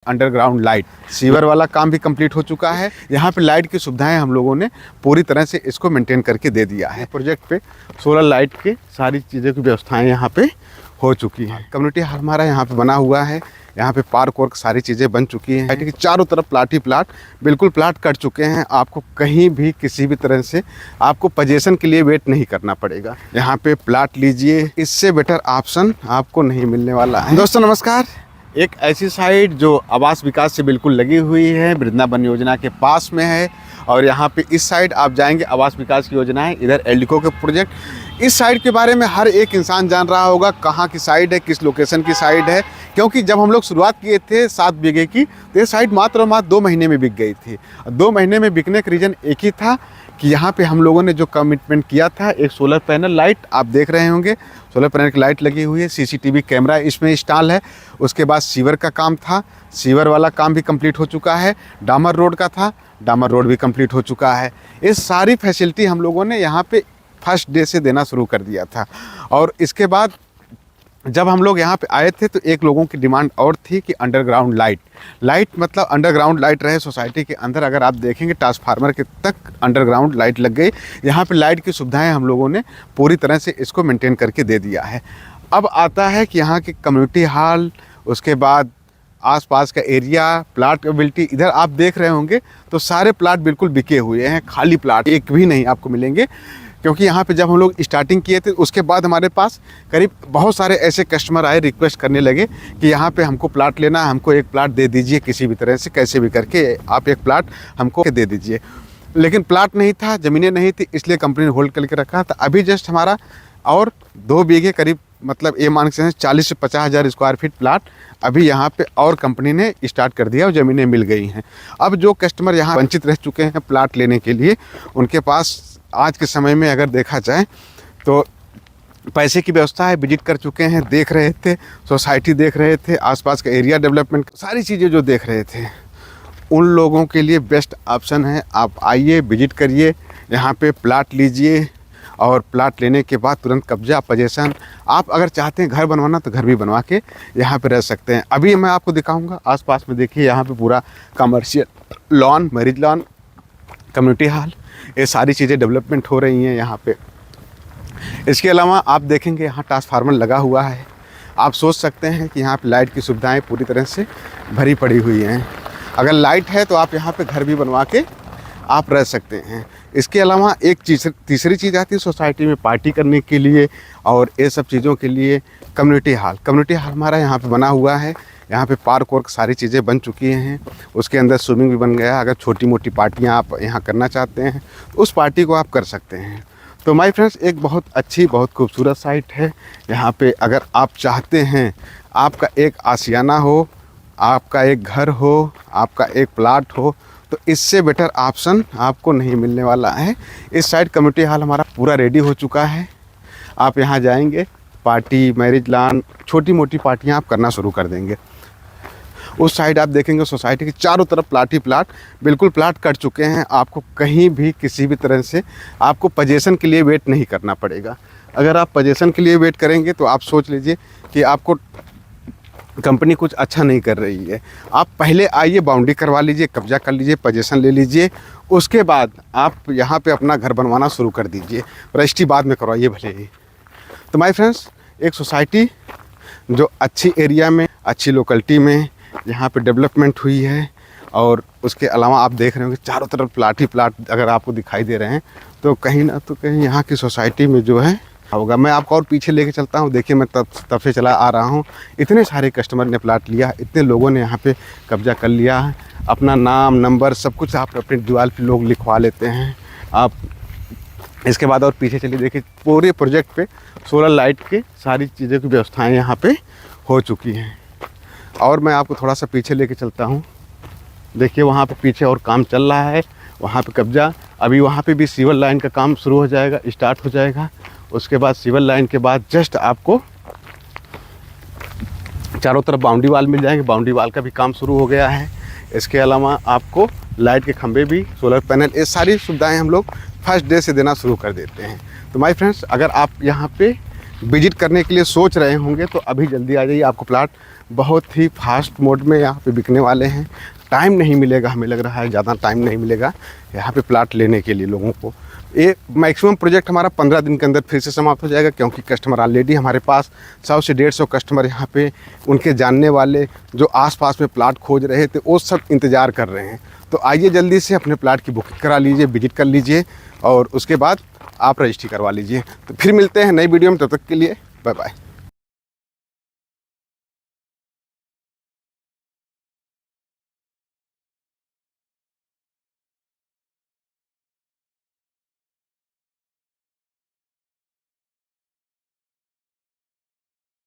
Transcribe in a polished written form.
Underground light, sewer वाला काम भी कंप्लीट हो चुका है। यहाँ पे लाइट की सुविधाएं हम लोगों ने पूरी तरह से इसको मेंटेन करके दे दिया है। प्रोजेक्ट पे सोलर लाइट की सारी चीज़ों की व्यवस्थाएं यहाँ पे हो चुकी हैं। कम्युनिटी हॉल हमारा यहाँ पे बना हुआ है। यहाँ पे पार्क वर्क सारी चीज़ें बन चुकी हैं। लाइट के चारों तरफ प्लाट ही प्लाट, बिल्कुल प्लाट कट चुके हैं। आपको कहीं भी किसी भी तरह से आपको पोजीशन के लिए वेट नहीं करना पड़ेगा। यहाँ पे प्लाट लीजिए, इससे बेटर ऑप्शन आपको नहीं मिलने वाला है। दोस्तों नमस्कार। एक ऐसी साइट जो आवास विकास से बिल्कुल लगी हुई है, वृंदावन योजना के पास में है। और यहाँ पे इस साइड आप जाएंगे आवास विकास की योजना है, इधर एल्डिको के प्रोजेक्ट। इस साइड के बारे में हर एक इंसान जान रहा होगा कहाँ की साइड है, किस लोकेशन की साइड है। क्योंकि जब हम लोग शुरुआत किए थे 7 बीघे की, तो ये साइड मात्र और मात्र 2 महीने में बिक गई थी। 2 महीने में बिकने का रीज़न एक ही था कि यहाँ पे हम लोगों ने जो कमिटमेंट किया था, एक सोलर पैनल लाइट आप देख रहे होंगे, सोलर पैनल की लाइट लगी हुई है, सीसीटीवी कैमरा इसमें इंस्टॉल है। उसके बाद सीवर का काम था, सीवर वाला काम भी कंप्लीट हो चुका है। डामर रोड का था, डामर रोड भी कंप्लीट हो चुका है। ये सारी फैसिलिटी हम लोगों ने यहाँ पे फर्स्ट डे से देना शुरू कर दिया था। और इसके बाद जब हम लोग यहाँ पे आए थे तो एक लोगों की डिमांड और थी कि अंडरग्राउंड लाइट मतलब अंडरग्राउंड लाइट रहे सोसाइटी के अंदर। अगर आप देखेंगे ट्रांसफार्मर के तक अंडरग्राउंड लाइट लग गई। यहाँ पे लाइट की सुविधाएं हम लोगों ने पूरी तरह से इसको मेंटेन करके दे दिया है। अब आता है कि यहाँ की कम्युनिटी हॉल, उसके बाद आसपास का एरिया, प्लाट एबिलिटी। इधर आप देख रहे होंगे तो सारे प्लाट बिल्कुल बिके हुए हैं, खाली प्लाट एक भी नहीं आपको मिलेंगे। क्योंकि यहाँ पे जब हम लोग स्टार्टिंग किए थे उसके बाद हमारे पास करीब बहुत सारे ऐसे कस्टमर आए, रिक्वेस्ट करने लगे कि यहाँ पे हमको प्लाट लेना है, हमको एक प्लाट दे दीजिए, किसी भी तरह से कैसे भी करके आप एक प्लाट हमको दे दीजिए। लेकिन प्लाट नहीं था, ज़मीनें नहीं थी, इसलिए कंपनी ने होल्ड करके रखा था। अभी जस्ट हमारा और 2 बीघे करीब, मतलब ये मान के 40 से 50 हज़ार स्क्वायर फीट प्लाट अभी यहाँ पे और कंपनी ने स्टार्ट कर दिया और ज़मीनें मिल गई हैं। अब जो कस्टमर यहाँ वंचित रह चुके हैं प्लाट लेने के लिए, उनके पास आज के समय में अगर देखा जाए तो पैसे की व्यवस्था है। विजिट कर चुके हैं, देख रहे थे, सोसाइटी देख रहे थे, आसपास का एरिया डेवलपमेंट, सारी चीज़ें जो देख रहे थे, उन लोगों के लिए बेस्ट ऑप्शन है। आप आइए, विजिट करिए, यहाँ पे प्लाट लीजिए और प्लाट लेने के बाद तुरंत कब्जा, पोजीशन। आप अगर चाहते हैं घर बनवाना तो घर भी बनवा के यहाँ पे रह सकते हैं। अभी मैं आपको दिखाऊंगा आसपास में। देखिए यहाँ पे पूरा commercial lawn, marriage lawn, community hall, ये सारी चीज़ें डेवलपमेंट हो रही हैं यहाँ पे। इसके अलावा आप देखेंगे यहाँ ट्रांसफार्मर लगा हुआ है। आप सोच सकते हैं कि यहाँ पे लाइट की सुविधाएं पूरी तरह से भरी पड़ी हुई हैं। अगर लाइट है तो आप यहाँ पे घर भी बनवा के आप रह सकते हैं। इसके अलावा एक तीसरी चीज़ आती है सोसाइटी में पार्टी करने के लिए और ये सब चीज़ों के लिए, कम्युनिटी हॉल हमारा यहाँ पे बना हुआ है। यहाँ पे पार्क वर्क सारी चीज़ें बन चुकी हैं। उसके अंदर स्विमिंग भी बन गया। अगर छोटी मोटी पार्टियाँ आप यहाँ करना चाहते हैं तो उस पार्टी को आप कर सकते हैं। तो माय फ्रेंड्स, एक बहुत अच्छी, बहुत खूबसूरत साइट है। यहाँ पे अगर आप चाहते हैं आपका एक आशियाना हो, आपका एक घर हो, आपका एक प्लाट हो, तो इससे बेटर ऑप्शन आपको नहीं मिलने वाला है। इस साइड कम्युनिटी हॉल हमारा पूरा रेडी हो चुका है। आप यहाँ जाएंगे, पार्टी, मैरिज लॉन, छोटी मोटी पार्टियाँ आप करना शुरू कर देंगे। उस साइड आप देखेंगे सोसाइटी के चारों तरफ प्लाट ही प्लाट, बिल्कुल प्लाट कट चुके हैं। आपको कहीं भी किसी भी तरह से आपको पोजीशन के लिए वेट नहीं करना पड़ेगा। अगर आप पोजीशन के लिए वेट करेंगे तो आप सोच लीजिए कि आपको कंपनी कुछ अच्छा नहीं कर रही है। आप पहले आइए, बाउंड्री करवा लीजिए, कब्जा कर लीजिए, पोजीशन ले लीजिए। उसके बाद आप यहाँ पे अपना घर बनवाना शुरू कर दीजिए। रजिस्ट्री बाद में करवाइए भले ही। तो माय फ्रेंड्स, एक सोसाइटी जो अच्छी एरिया में, अच्छी लोकेलिटी में यहाँ पे डेवलपमेंट हुई है। और उसके अलावा आप देख रहे होंगे चारों तरफ प्लाट ही प्लाट अगर आपको दिखाई दे रहे हैं, तो कहीं ना तो कहीं यहाँ की सोसाइटी में जो है होगा। मैं आपको और पीछे लेके चलता हूँ। देखिए, मैं तब से चला आ रहा हूँ। इतने सारे कस्टमर ने प्लाट लिया, इतने लोगों ने यहाँ पे कब्जा कर लिया है। अपना नाम, नंबर, सब कुछ आप अपनी दीवार पे लोग लिखवा लेते हैं। आप इसके बाद और पीछे चलिए, देखिए पूरे प्रोजेक्ट पे सोलर लाइट की सारी चीज़ों की व्यवस्थाएँ यहाँ पे हो चुकी हैं। और मैं आपको थोड़ा सा पीछे लेके चलता हूँ। देखिए वहाँ पे पीछे और काम चल रहा है, वहाँ पे कब्जा। अभी वहाँ पे भी सीवर लाइन का काम शुरू हो जाएगा, स्टार्ट हो जाएगा। उसके बाद सीवर लाइन के बाद जस्ट आपको चारों तरफ बाउंड्री वाल मिल जाएंगे। बाउंड्री वाल का भी काम शुरू हो गया है। इसके अलावा आपको लाइट के खंभे भी, सोलर पैनल, ये सारी सुविधाएं हम लोग फर्स्ट डे से देना शुरू कर देते हैं। तो माय फ्रेंड्स, अगर आप यहाँ पे विजिट करने के लिए सोच रहे होंगे तो अभी जल्दी आ जाइए। आपको प्लाट बहुत ही फास्ट मोड में यहाँ पे बिकने वाले हैं। टाइम नहीं मिलेगा, हमें लग रहा है ज़्यादा टाइम नहीं मिलेगा यहाँ पे प्लाट लेने के लिए लोगों को। ये मैक्सिमम प्रोजेक्ट हमारा 15 दिन के अंदर फिर से समाप्त हो जाएगा, क्योंकि कस्टमर ऑलरेडी हमारे पास 100 से 150 कस्टमर यहाँ पे उनके जानने वाले जो आसपास में प्लाट खोज रहे थे वो सब इंतज़ार कर रहे हैं। तो आइए जल्दी से अपने प्लाट की बुकिंग करा लीजिए, विजिट कर लीजिए और उसके बाद आप रजिस्ट्री करवा लीजिए। तो फिर मिलते हैं नई वीडियो में, तब तक के लिए बाय बाय।